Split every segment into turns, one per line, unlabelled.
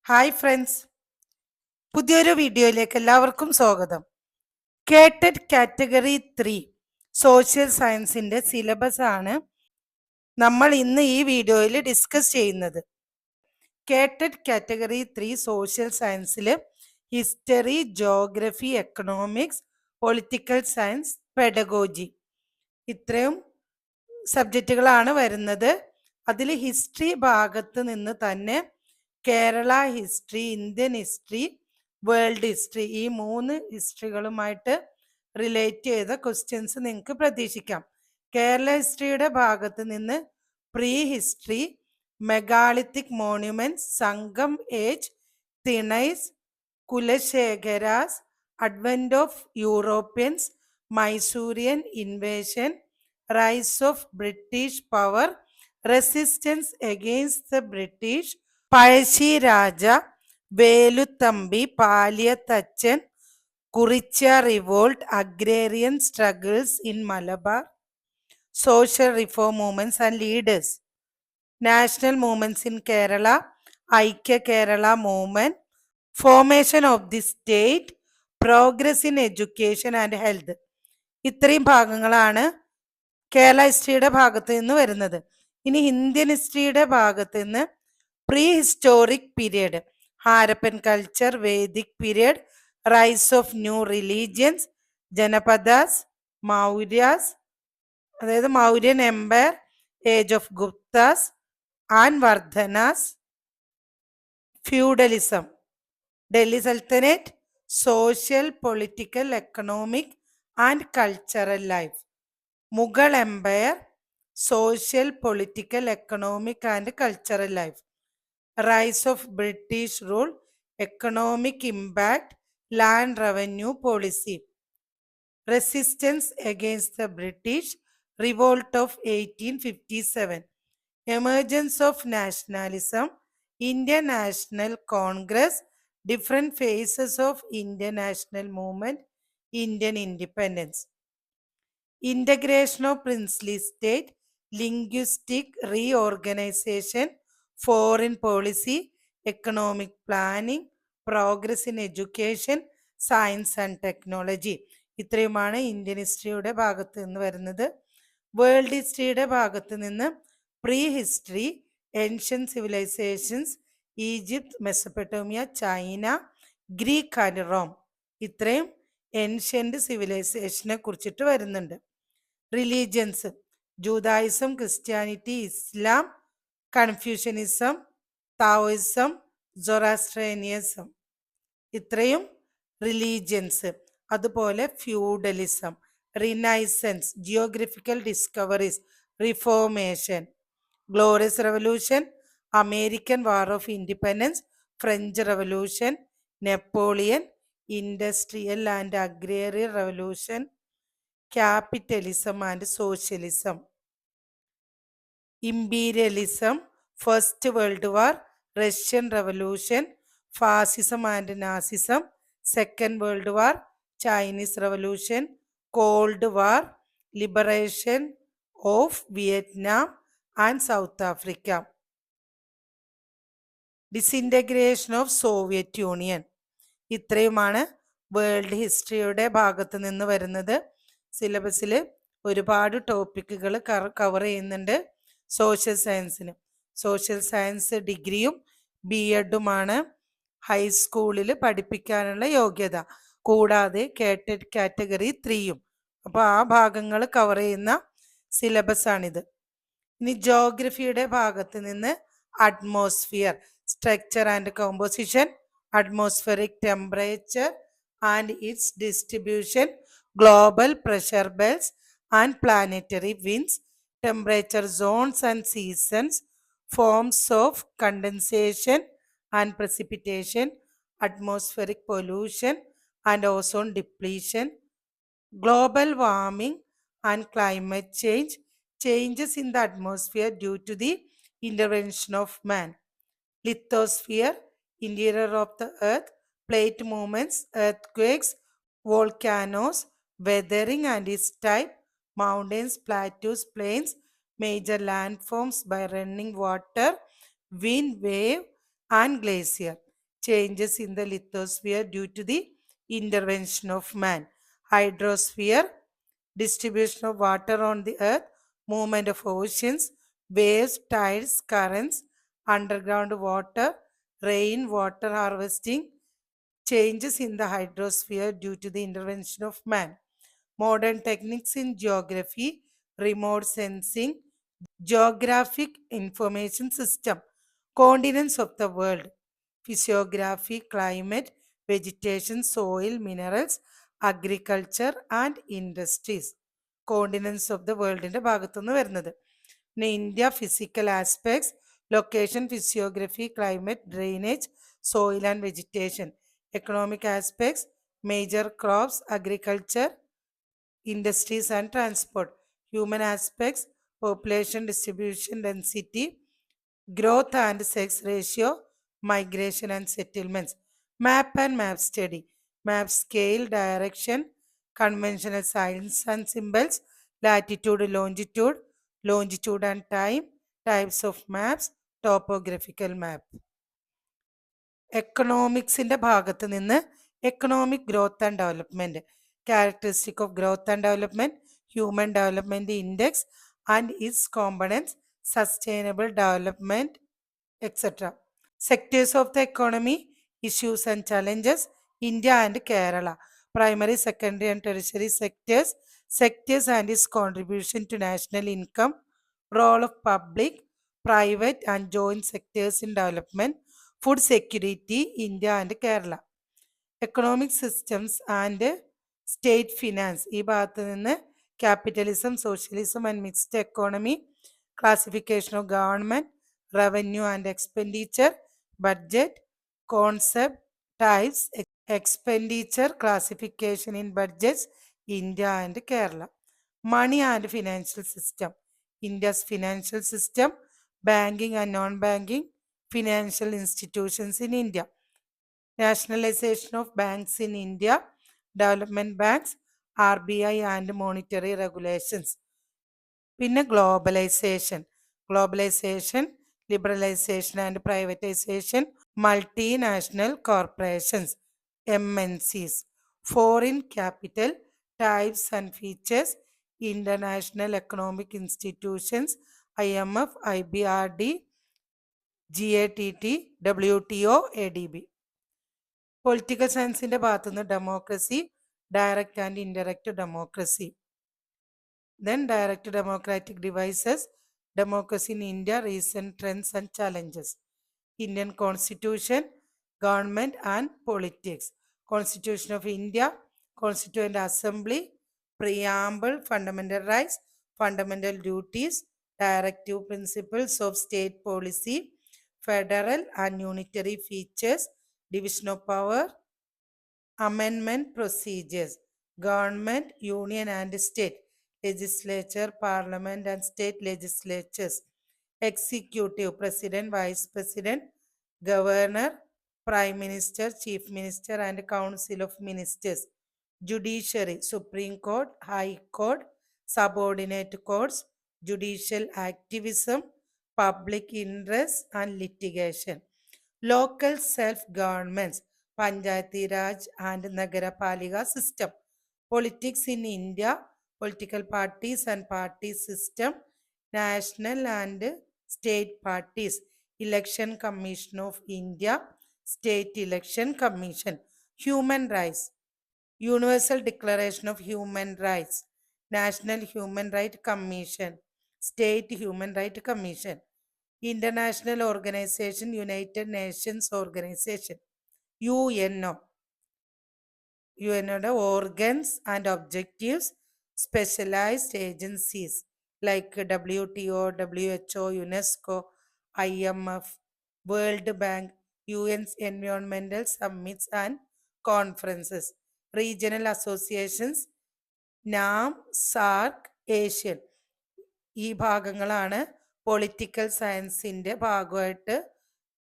Hi friends, പുതിയൊരു വീഡിയോയിലേക്ക് എല്ലാവർക്കും സ്വാഗതം. കേട്ടഡ് കാറ്റഗറി 3 സോഷ്യൽ സയൻസിന്റെ സിലബസ് ആണ് നമ്മൾ ഇന്ന് ഈ വീഡിയോയിൽ ഡിസ്കസ് ചെയ്യുന്നത്. കേട്ടഡ് കാറ്റഗറി 3 സോഷ്യൽ സയൻസിൽ history, geography, economics, political science, pedagogy ഇത്രയും സബ്ജക്റ്റുകളാണ് വരുന്നത്. അതിൽ ഹിസ്റ്ററി ഭാഗത്ത് നിന്ന് തന്നെ Kerala history, Indian history, world history ഈ 3 ഹിസ്റ്ററികളുമായിട്ട് റിലേറ്റ് ചെയ്ത ക്വസ്റ്റ്യൻസ് നിങ്ങൾക്ക് പ്രതീക്ഷിക്കാം. കേരള ഹിസ്റ്ററിയുടെ ഭാഗത്ത് നിന്ന് pre history, megalithic monuments, Sangam age, Thinais, Kulasekharas, advent of Europeans, Mysorean invasion, rise of British power, resistance against the British, Pazhassiraja, Veluthampi, Paliyathachan, Kurichya revolt, agrarian struggles in Malabar, social reform movements and leaders, national movements in Kerala, Aikya Kerala movement, formation of the state, progress in education and health. ഇത്രയും ഭാഗങ്ങളാണ് കേരള ഹിസ്റ്ററിയുടെ ഭാഗത്ത് നിന്ന് വരുന്നത്. ഇനി Indian ഹിസ്റ്ററിയുടെ ഭാഗത്ത് നിന്ന് pre historic period, Harappan culture, Vedic period, rise of new religions, Janapadas, Mauryas അതായത് Mauryan empire, age of Guptas and Vardhanas, feudalism, Delhi sultanate, social, political, economic and cultural life, Mughal empire, social, political, economic and cultural life, rise of British rule, economic impact, land revenue policy, resistance against the British, revolt of 1857, emergence of nationalism, Indian National Congress, different phases of Indian national movement, Indian independence, integration of princely state, linguistic reorganisation, foreign policy, economic planning, progress in education, science and technology. ഇത്രയുമാണ് Indian ഹിസ്റ്ററിയുടെ ഭാഗത്ത് നിന്ന് വരുന്നത്. World ഹിസ്റ്ററിയുടെ ഭാഗത്ത് നിന്ന് pre history, ancient civilisations, Egypt, Mesopotamia, China, Greek and Rome. ഇത്രയും ancient സിവിലൈസേഷനെ കുറിച്ചിട്ട് വരുന്നുണ്ട്. Religions, Judaism, Christianity, Islam, Confucianism, Taoism, Zoroastrianism. ഇത്രയും റിലീജിയൻസ്. അതുപോലെ feudalism, renaissance, geographical discoveries, reformation, glorious revolution, American war of independence, French revolution, Napoleon, industrial and agrarian revolution, capitalism and socialism, imperialism, first world war, Russian revolution, fascism and Nazism, second world war, Chinese revolution, called war, liberation of Vietnam and south Africa, disintegration of Soviet union. ഇത്രയുമാണ് world ഹിസ്റ്ററിയുടെ ഭാഗത്ത് നിന്ന് വരുന്നത്. സിലബസിൽ ഒരുപാട് ടോപ്പിക്കുകൾ cover ചെയ്യുന്നുണ്ട് social സയൻസിന്. Social science ഡിഗ്രിയും BEdുമാണ് ഹൈസ്കൂളിൽ പഠിപ്പിക്കാനുള്ള യോഗ്യത. കൂടാതെ കേട്ടഡ് കാറ്റഗറി 3യും. അപ്പോൾ ആ ഭാഗങ്ങൾ കവർ ചെയ്യുന്ന സിലബസ് ആണിത്. ഇനി ജോഗ്രഫിയുടെ ഭാഗത്ത് നിന്ന് atmosphere, structure and composition, atmospheric temperature and its distribution, global pressure belts and planetary winds, temperature zones and seasons, forms of condensation and precipitation, atmospheric pollution and ozone depletion, global warming and climate change, changes in the atmosphere due to the intervention of man, lithosphere, interior of the earth, plate movements, earthquakes, volcanoes, weathering and its type, mountains, plateaus, plains, major landforms by running water, wind, wave and glacier. changes in the lithosphere due to the intervention of man. Hydrosphere, distribution of water on the earth, movement of oceans, waves, tides, currents, underground water, rain, water harvesting, changes in the hydrosphere due to the intervention of man. Modern techniques in geography, remote sensing, geographic information system, continents of the world, physiography, climate, vegetation, soil, minerals, agriculture and industries. Continents of the വേൾഡിന്റെ ഭാഗത്തുനിന്ന് വരുന്നത്. പിന്നെ India physical aspects, location, physiography, climate, drainage, soil and vegetation. Economic aspects, major crops, agriculture, industries and transport. Human aspects, population distribution, density, growth and sex ratio, migration and settlements. Map and map study. Map scale, direction, conventional signs and symbols, latitude, longitude and time, types of maps, topographical map. എക്കണോമിക്സിന്റെ ഭാഗത്ത് നിന്ന് economic growth and development, characteristic of growth and development, human development index and its components, sustainable development, etc. Sectors of the economy, issues and challenges, India and Kerala, primary, secondary and tertiary sectors, sectors and its contribution to national income, role of public, private and joint sectors in development, food security, India and Kerala. Economic systems and state finance, ഈ ഭാഗത്ത് നിന്ന് capitalism, socialism and mixed economy, classification of government, revenue and expenditure, budget, concept, types, expenditure, classification in budgets, India and Kerala. Money and financial system, India's financial system, banking and non banking financial institutions in India, nationalization of banks in India, development banks, RBI and monetary regulations. പിന്നെ globalization, liberalization and privatization, multinational corporations, MNCs, foreign capital, types and features, international economic institutions, IMF, IBRD, GATT, WTO, ADB. Political സയൻസിന്റെ ഭാഗത്തുനിന്ന് democracy, direct and indirect democracy. Then direct democratic devices, democracy in India, recent trends and challenges. Indian constitution, government and politics. Constitution of India, constituent assembly, preamble, fundamental rights, fundamental duties, directive principles of state policy, federal and unitary features, division of power, amendment procedures, government, union and state, legislature, parliament and state legislatures, executive, president, vice president, governor, prime minister, chief minister and council of ministers, judiciary, supreme court, high court, subordinate courts, judicial activism, public interest and litigation. Local self-governments, Panchayati Raj and Nagarapalika system. Politics in India, political parties and party system, national and state parties, Election Commission of India, State Election Commission. Human rights, Universal Declaration of Human Rights, National Human Rights Commission, State Human Rights Commission. International Organization, United Nations Organization, UNO. UNO organs and objectives, specialized agencies like WTO, WHO, UNESCO, IMF, World Bank, UN's environmental summits and conferences. Regional associations, NAM, SAARC, ASEAN. ഈ ഭാഗങ്ങളാണ് political സയൻസിന്റെ ഭാഗമായിട്ട്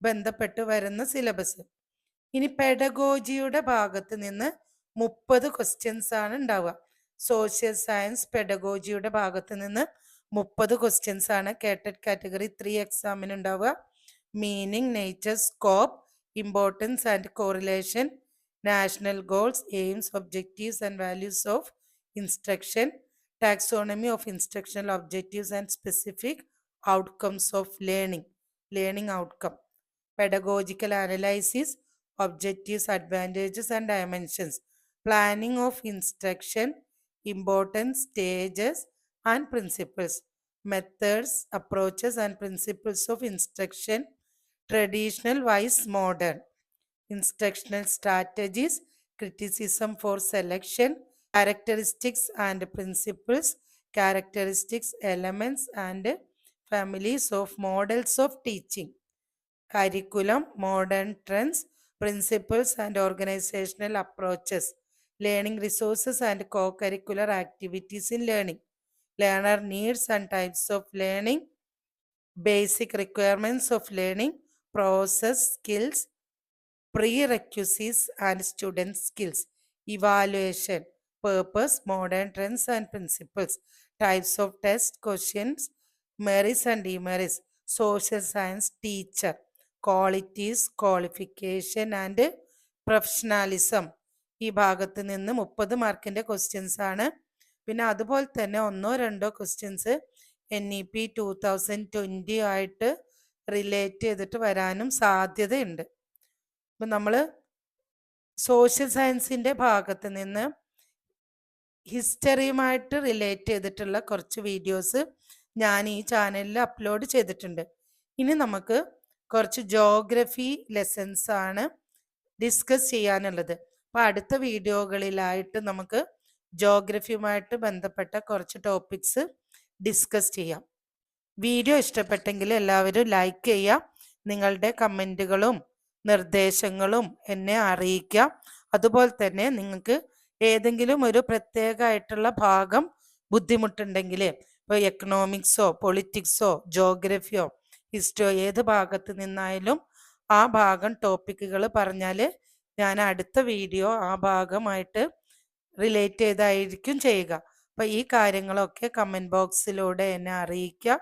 ബന്ധപ്പെട്ട് വരുന്ന syllabus. ഇനി പെഡഗോജിയുടെ ഭാഗത്ത് നിന്ന് 30 questions ആണ് ഉണ്ടാവുക. സോഷ്യൽ സയൻസ് പെഡഗോജിയുടെ ഭാഗത്ത് നിന്ന് 30 ക്വസ്റ്റ്യൻസ് ആണ് കേട്ടഡ് കാറ്റഗറി 3 എക്സാമിന് ഉണ്ടാവുക. Meaning, nature, scope, importance and correlation, national goals, aims, objectives and values of instruction, taxonomy of instructional objectives and specific outcomes of learning outcome, pedagogical analysis, objectives, advantages and dimensions, planning of instruction, importance, stages and principles, methods, approaches and principles of instruction, traditional wise modern, instructional strategies, criticism for selection, characteristics and principles, characteristics, elements and families of models of teaching, curriculum, modern trends, principles and organizational approaches, learning resources and co-curricular activities in learning, learner needs and types of learning, basic requirements of learning, process, skills, prerequisites and student skills, evaluation, purpose, modern trends and principles, types of test, questions, merits and demerits, social science, teacher, qualities, qualification and പ്രൊഫഷണാലിസം. ഈ ഭാഗത്ത് നിന്ന് 30 മാർക്കിൻ്റെ questions ആണ്. പിന്നെ അതുപോലെ തന്നെ 1-2 questions NEP 2020 ആയിട്ട് relate ചെയ്തിട്ട് വരാനും സാധ്യതയുണ്ട്. അപ്പം നമ്മൾ സോഷ്യൽ സയൻസിൻ്റെ ഭാഗത്ത് നിന്ന് ഹിസ്റ്ററിയുമായിട്ട് റിലേറ്റ് ചെയ്തിട്ടുള്ള കുറച്ച് വീഡിയോസ് ഞാൻ ഈ ചാനലിൽ അപ്ലോഡ് ചെയ്തിട്ടുണ്ട്. ഇനി നമുക്ക് കുറച്ച് ജോഗ്രഫി ലെസൺസ് ആണ് ഡിസ്കസ് ചെയ്യാനുള്ളത്. അപ്പോൾ അടുത്ത വീഡിയോകളിലായിട്ട് നമുക്ക് ജോഗ്രഫിയുമായിട്ട് ബന്ധപ്പെട്ട കുറച്ച് ടോപ്പിക്സ് ഡിസ്കസ് ചെയ്യാം. വീഡിയോ ഇഷ്ടപ്പെട്ടെങ്കിൽ എല്ലാവരും ലൈക്ക് ചെയ്യുക, നിങ്ങളുടെ കമൻറ്റുകളും നിർദ്ദേശങ്ങളും എന്നെ അറിയിക്കാം. അതുപോലെ തന്നെ നിങ്ങൾക്ക് ഏതെങ്കിലും ഒരു പ്രത്യേകമായിട്ടുള്ള ഭാഗം ബുദ്ധിമുട്ടുണ്ടെങ്കിൽ, ഇപ്പോൾ എക്കണോമിക്സോ പൊളിറ്റിക്സോ ജോഗ്രഫിയോ ഹിസ്റ്ററിയോ ഏത് ഭാഗത്ത് നിന്നായാലും ആ ഭാഗം ടോപ്പിക്കുകൾ പറഞ്ഞാൽ ഞാൻ അടുത്ത വീഡിയോ ആ ഭാഗമായിട്ട് റിലേറ്റ് ചെയ്തായിരിക്കും ചെയ്യുക. അപ്പോൾ ഈ കാര്യങ്ങളൊക്കെ കമൻറ്റ് ബോക്സിലൂടെ എന്നെ അറിയിക്കുക.